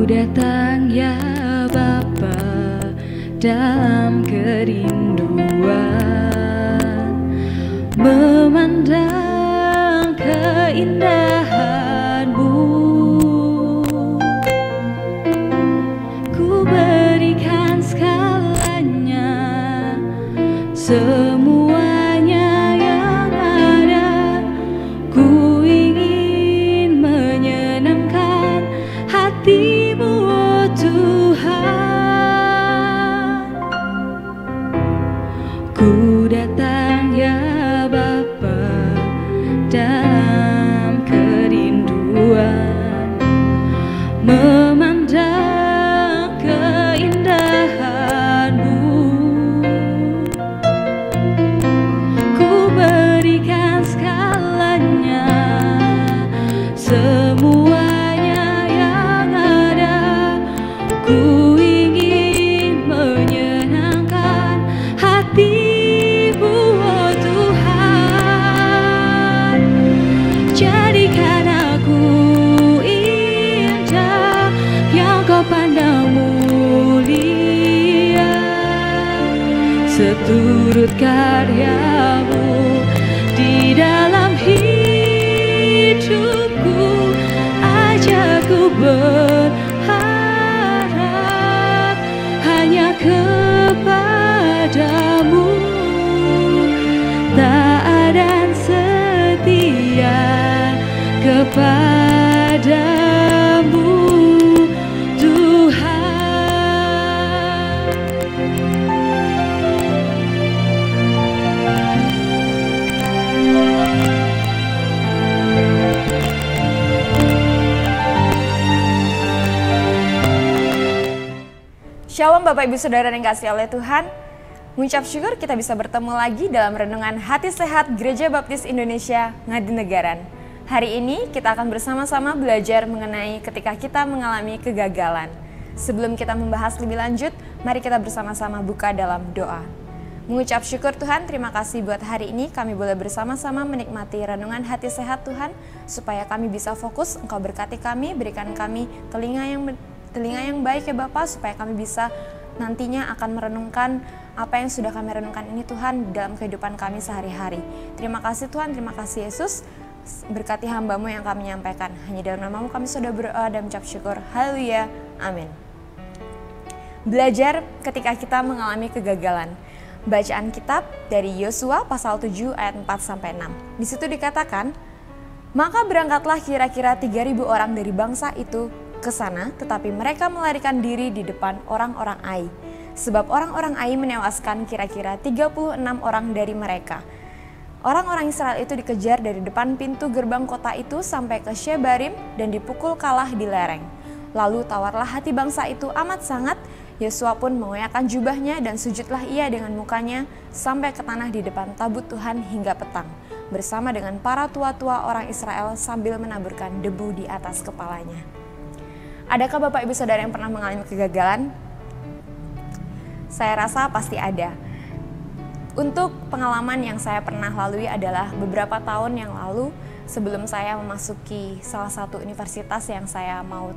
datang ya Bapa dalam kerinduan, memandang keindahan-Mu. Ku berikan segalanya, semuanya yang ada. Ku ingin menyenangkan hati-Mu, oh Tuhan. Ku datang ya Bapa dalam kerinduan, memandang keindahan-Mu. Ku berikan segalanya, semuanya yang ada. Ku ingin menyenangkan hati-Mu, oh Tuhan. Jadikan aku indah yang Kau pandang mulia, seturut karya-Mu di dalam hidupku. Ajakku berharap hanya kepada-Mu, taat dan setia kepada-Mu, Tuhan. Shalom Bapak Ibu Saudara yang kasih oleh Tuhan. Mengucap syukur kita bisa bertemu lagi dalam renungan Hati Sehat Gereja Baptis Indonesia Ngadinegaran. Hari ini kita akan bersama-sama belajar mengenai ketika kita mengalami kegagalan. Sebelum kita membahas lebih lanjut, mari kita bersama-sama buka dalam doa. Mengucap syukur Tuhan, terima kasih buat hari ini kami boleh bersama-sama menikmati renungan Hati Sehat Tuhan, supaya kami bisa fokus. Engkau berkati kami, berikan kami telinga yang baik ya Bapak, supaya kami bisa nantinya akan merenungkan apa yang sudah kami renungkan ini Tuhan dalam kehidupan kami sehari-hari. Terima kasih Tuhan, terima kasih Yesus, berkati hamba-Mu yang kami nyampaikan. Hanya dalam nama-Mu kami sudah berdoa dan mengucap syukur. Haleluya, amin. Belajar ketika kita mengalami kegagalan. Bacaan kitab dari Yosua pasal 7 ayat 4-6. Di situ dikatakan, maka berangkatlah kira-kira 3.000 orang dari bangsa itu ke sana, tetapi mereka melarikan diri di depan orang-orang Ai. Sebab orang-orang Ai menewaskan kira-kira 36 orang dari mereka. Orang-orang Israel itu dikejar dari depan pintu gerbang kota itu sampai ke Shebarim dan dipukul kalah di lereng. Lalu tawarlah hati bangsa itu amat sangat. Yosua pun mengoyakkan jubahnya dan sujudlah ia dengan mukanya sampai ke tanah di depan tabut Tuhan hingga petang, bersama dengan para tua-tua orang Israel sambil menaburkan debu di atas kepalanya. Adakah Bapak Ibu Saudara yang pernah mengalami kegagalan? Saya rasa pasti ada. Untuk pengalaman yang saya pernah lalui adalah beberapa tahun yang lalu sebelum saya memasuki salah satu universitas yang saya mau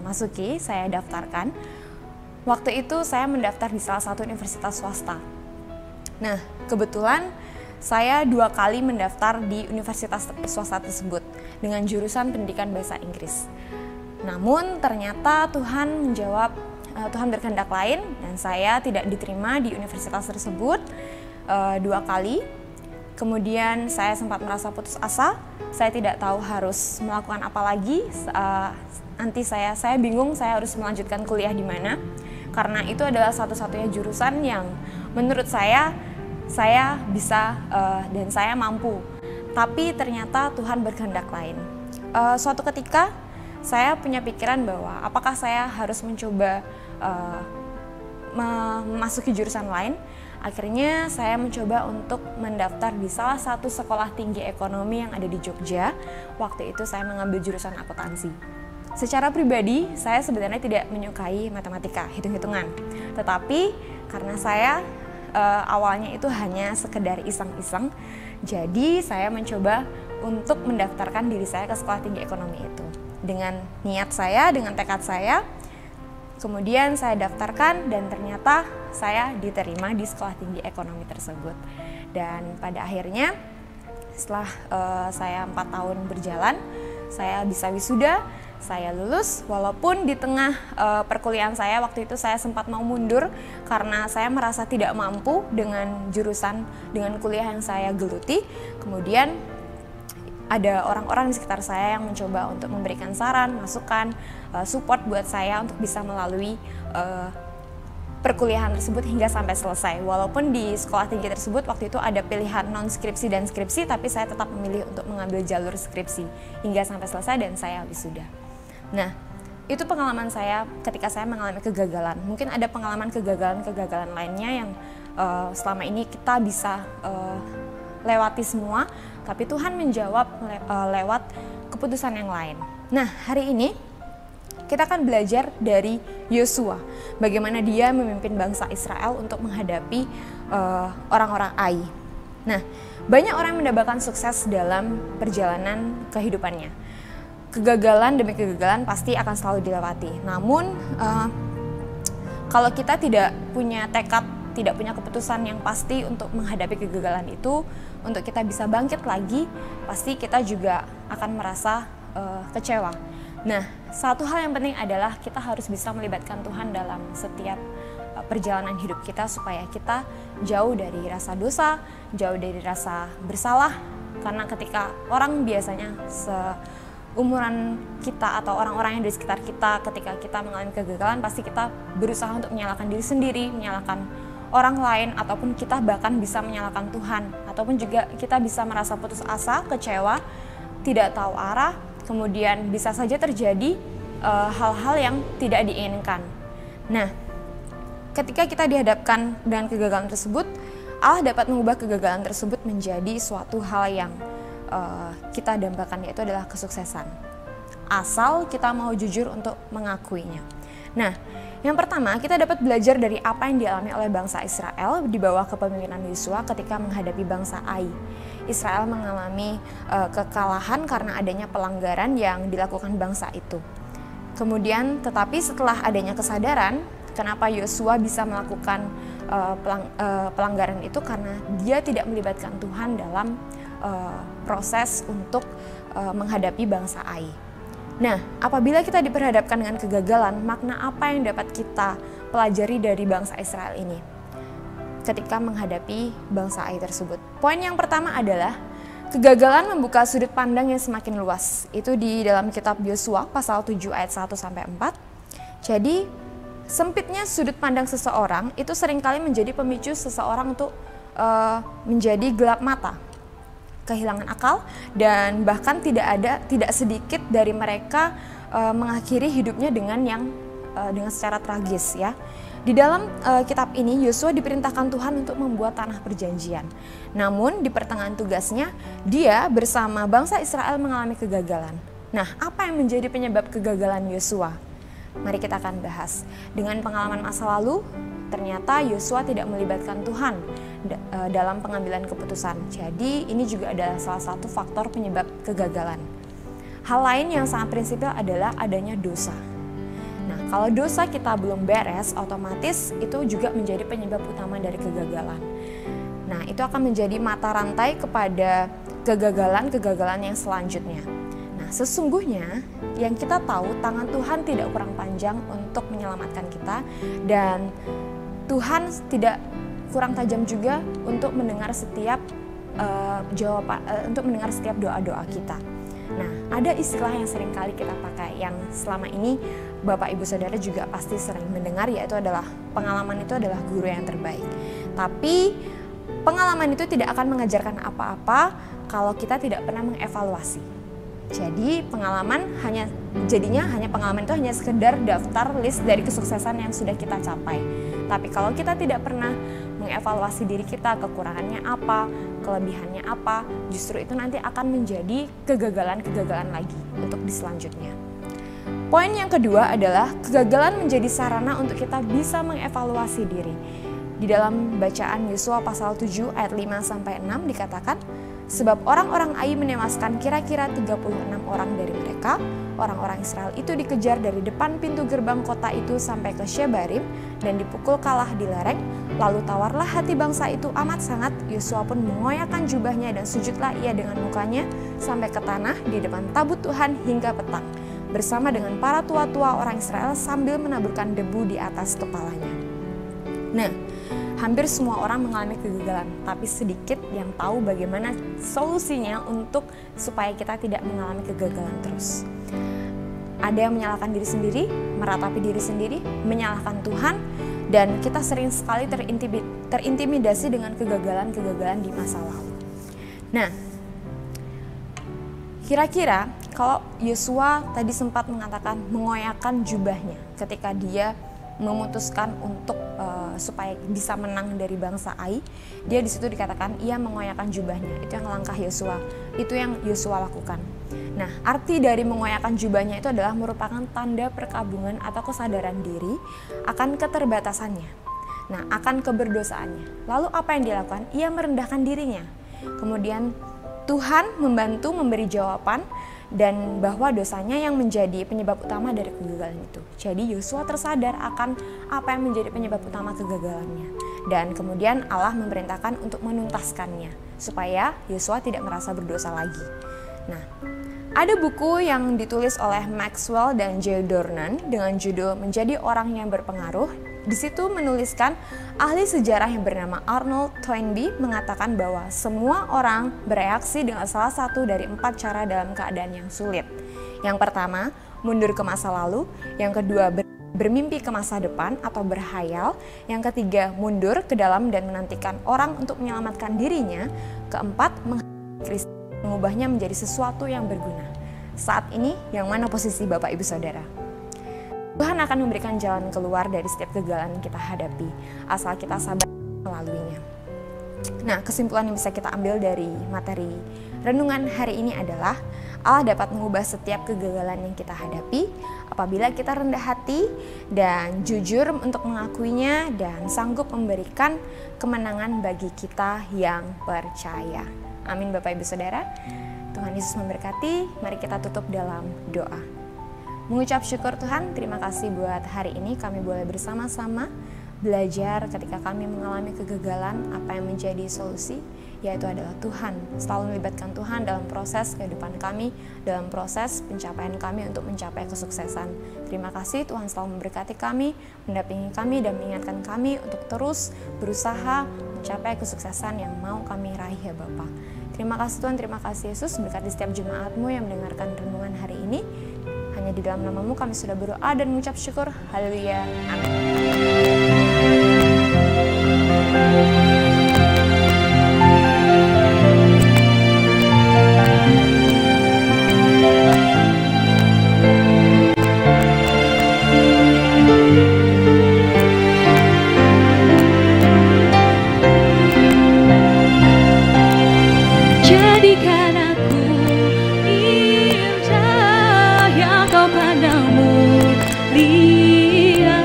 masuki, saya daftarkan. Waktu itu saya mendaftar di salah satu universitas swasta. Nah, kebetulan saya 2 kali mendaftar di universitas swasta tersebut dengan jurusan pendidikan bahasa Inggris. Namun ternyata Tuhan berkehendak lain dan saya tidak diterima di universitas tersebut 2 kali. Kemudian saya sempat merasa putus asa, saya tidak tahu harus melakukan apa lagi. Nanti saya bingung saya harus melanjutkan kuliah di mana, karena itu adalah satu-satunya jurusan yang menurut saya bisa dan saya mampu. Tapi ternyata Tuhan berkehendak lain. Suatu ketika saya punya pikiran bahwa apakah saya harus mencoba memasuki jurusan lain. Akhirnya saya mencoba untuk mendaftar di salah satu sekolah tinggi ekonomi yang ada di Jogja. Waktu itu saya mengambil jurusan akuntansi. Secara pribadi, saya sebenarnya tidak menyukai matematika, hitung-hitungan. Tetapi karena saya awalnya itu hanya sekedar iseng-iseng, jadi saya mencoba untuk mendaftarkan diri saya ke sekolah tinggi ekonomi itu. Dengan niat saya, dengan tekad saya Kemudian saya daftarkan dan ternyata saya diterima di sekolah tinggi ekonomi tersebut. Dan pada akhirnya setelah saya 4 tahun berjalan, saya bisa wisuda, saya lulus. Walaupun di tengah perkuliahan saya waktu itu saya sempat mau mundur karena saya merasa tidak mampu dengan jurusan, dengan kuliah yang saya geluti. Kemudian ada orang-orang di sekitar saya yang mencoba untuk memberikan saran, masukan, support buat saya untuk bisa melalui perkuliahan tersebut hingga sampai selesai. Walaupun di sekolah tinggi tersebut waktu itu ada pilihan non skripsi dan skripsi, tapi saya tetap memilih untuk mengambil jalur skripsi hingga sampai selesai dan saya wisuda. Nah, itu pengalaman saya ketika saya mengalami kegagalan. Mungkin ada pengalaman kegagalan lainnya yang selama ini kita bisa lewati semua, tapi Tuhan menjawab lewat keputusan yang lain. Nah, hari ini kita akan belajar dari Yosua, bagaimana dia memimpin bangsa Israel untuk menghadapi orang-orang Ai. Nah, banyak orang yang mendapatkan sukses dalam perjalanan kehidupannya. Kegagalan demi kegagalan pasti akan selalu dilewati. Namun, kalau kita tidak punya tekad, tidak punya keputusan yang pasti untuk menghadapi kegagalan itu, untuk kita bisa bangkit lagi, pasti kita juga akan merasa kecewa. Nah, satu hal yang penting adalah kita harus bisa melibatkan Tuhan dalam setiap perjalanan hidup kita supaya kita jauh dari rasa dosa, jauh dari rasa bersalah. Karena ketika orang biasanya seumuran kita atau orang-orang yang di sekitar kita, ketika kita mengalami kegagalan, pasti kita berusaha untuk menyalahkan diri sendiri, menyalahkan orang lain, ataupun kita bahkan bisa menyalahkan Tuhan, ataupun juga kita bisa merasa putus asa, kecewa, tidak tahu arah. Kemudian bisa saja terjadi hal-hal yang tidak diinginkan. Nah, ketika kita dihadapkan dengan kegagalan tersebut, Allah dapat mengubah kegagalan tersebut menjadi suatu hal yang kita dambakan, yaitu adalah kesuksesan. Asal kita mau jujur untuk mengakuinya. Nah, yang pertama kita dapat belajar dari apa yang dialami oleh bangsa Israel di bawah kepemimpinan Yosua ketika menghadapi bangsa Ai. Israel mengalami kekalahan karena adanya pelanggaran yang dilakukan bangsa itu. Kemudian, tetapi setelah adanya kesadaran, kenapa Yosua bisa melakukan pelanggaran itu, karena dia tidak melibatkan Tuhan dalam proses untuk menghadapi bangsa Ai. Nah, apabila kita diperhadapkan dengan kegagalan, makna apa yang dapat kita pelajari dari bangsa Israel ini ketika menghadapi bangsa Ai tersebut? Poin yang pertama adalah kegagalan membuka sudut pandang yang semakin luas. Itu di dalam kitab Yosua pasal 7 ayat 1-4. Jadi, sempitnya sudut pandang seseorang itu seringkali menjadi pemicu seseorang untuk menjadi gelap mata, kehilangan akal, dan bahkan tidak sedikit dari mereka mengakhiri hidupnya dengan secara tragis ya. Di dalam kitab ini Yosua diperintahkan Tuhan untuk membuat tanah perjanjian. Namun di pertengahan tugasnya dia bersama bangsa Israel mengalami kegagalan. Nah, apa yang menjadi penyebab kegagalan Yosua? Mari kita akan bahas. Dengan pengalaman masa lalu, ternyata Yosua tidak melibatkan Tuhan dalam pengambilan keputusan. Jadi ini juga adalah salah satu faktor penyebab kegagalan. Hal lain yang sangat prinsipil adalah adanya dosa. Nah, kalau dosa kita belum beres, otomatis itu juga menjadi penyebab utama dari kegagalan. Nah, itu akan menjadi mata rantai kepada kegagalan-kegagalan yang selanjutnya. Nah, sesungguhnya yang kita tahu, tangan Tuhan tidak kurang panjang untuk menyelamatkan kita, dan Tuhan tidak kurang tajam juga untuk mendengar setiap doa-doa kita. Nah, ada istilah yang sering kali kita pakai yang selama ini Bapak Ibu Saudara juga pasti sering mendengar, yaitu adalah pengalaman itu adalah guru yang terbaik. Tapi pengalaman itu tidak akan mengajarkan apa-apa kalau kita tidak pernah mengevaluasi. Jadi pengalaman jadinya pengalaman itu hanya sekedar daftar list dari kesuksesan yang sudah kita capai. Tapi kalau kita tidak pernah mengevaluasi diri kita, kekurangannya apa, kelebihannya apa, justru itu nanti akan menjadi kegagalan-kegagalan lagi untuk di selanjutnya. Poin yang kedua adalah kegagalan menjadi sarana untuk kita bisa mengevaluasi diri. Di dalam bacaan Yosua pasal 7 ayat 5-6 dikatakan, Sebab orang-orang Ai menewaskan kira-kira 36 orang dari mereka. Orang-orang Israel itu dikejar dari depan pintu gerbang kota itu sampai ke Shebarim dan dipukul kalah di lereng. Lalu tawarlah hati bangsa itu amat sangat. Yosua pun mengoyakkan jubahnya dan sujudlah ia dengan mukanya sampai ke tanah di depan tabut Tuhan hingga petang, bersama dengan para tua-tua orang Israel sambil menaburkan debu di atas kepalanya. Nah, hampir semua orang mengalami kegagalan, tapi sedikit yang tahu bagaimana solusinya untuk supaya kita tidak mengalami kegagalan terus. Ada yang menyalahkan diri sendiri, meratapi diri sendiri, menyalahkan Tuhan, dan kita sering sekali terintimidasi dengan kegagalan-kegagalan di masa lalu. Nah, kira-kira kalau Yosua tadi sempat mengatakan mengoyakkan jubahnya ketika dia memutuskan untuk supaya bisa menang dari bangsa Ai, dia di situ dikatakan ia mengoyakkan jubahnya. Itu yang langkah Yosua, itu yang Yosua lakukan. Nah, arti dari mengoyakkan jubahnya itu adalah merupakan tanda perkabungan atau kesadaran diri akan keterbatasannya. Nah, akan keberdosaannya. Lalu apa yang dilakukan? Ia merendahkan dirinya. Kemudian Tuhan membantu memberi jawaban dan bahwa dosanya yang menjadi penyebab utama dari kegagalan itu. Jadi Yosua tersadar akan apa yang menjadi penyebab utama kegagalannya. Dan kemudian Allah memerintahkan untuk menuntaskannya supaya Yosua tidak merasa berdosa lagi. Nah, ada buku yang ditulis oleh Maxwell dan J. Dornan dengan judul Menjadi Orang yang Berpengaruh. Di situ menuliskan ahli sejarah yang bernama Arnold Toynbee mengatakan bahwa semua orang bereaksi dengan salah satu dari 4 cara dalam keadaan yang sulit. Yang pertama, mundur ke masa lalu. Yang kedua, bermimpi ke masa depan atau berhayal. Yang ketiga, mundur ke dalam dan menantikan orang untuk menyelamatkan dirinya. Keempat, mengubahnya menjadi sesuatu yang berguna. Saat ini, yang mana posisi Bapak Ibu Saudara? Tuhan akan memberikan jalan keluar dari setiap kegagalan yang kita hadapi, asal kita sabar melaluinya. Nah, kesimpulan yang bisa kita ambil dari materi renungan hari ini adalah Allah dapat mengubah setiap kegagalan yang kita hadapi apabila kita rendah hati dan jujur untuk mengakuinya dan sanggup memberikan kemenangan bagi kita yang percaya. Amin Bapak Ibu Saudara. Tuhan Yesus memberkati. Mari kita tutup dalam doa. Mengucap syukur Tuhan, terima kasih buat hari ini kami boleh bersama-sama belajar ketika kami mengalami kegagalan, apa yang menjadi solusi, yaitu adalah Tuhan. Selalu melibatkan Tuhan dalam proses kehidupan kami, dalam proses pencapaian kami untuk mencapai kesuksesan. Terima kasih Tuhan selalu memberkati kami, mendampingi kami dan mengingatkan kami untuk terus berusaha mencapai kesuksesan yang mau kami raih ya Bapa. Terima kasih Tuhan, terima kasih Yesus, berkati setiap jemaat-Mu yang mendengarkan renungan hari ini. Hanya di dalam nama-Mu kami sudah berdoa dan mengucap syukur. Haleluya. Amin. Jadikan aku indah yang kau pandang mulia,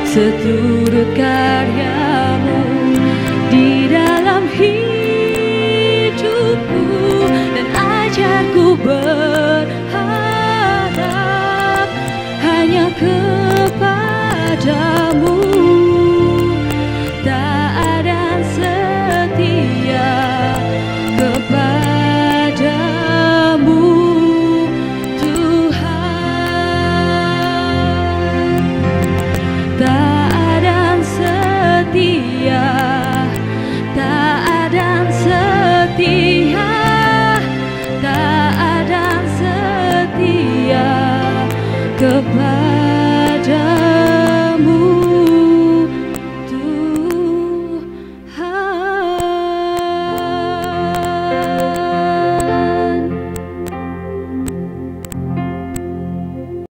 seturut karyamu di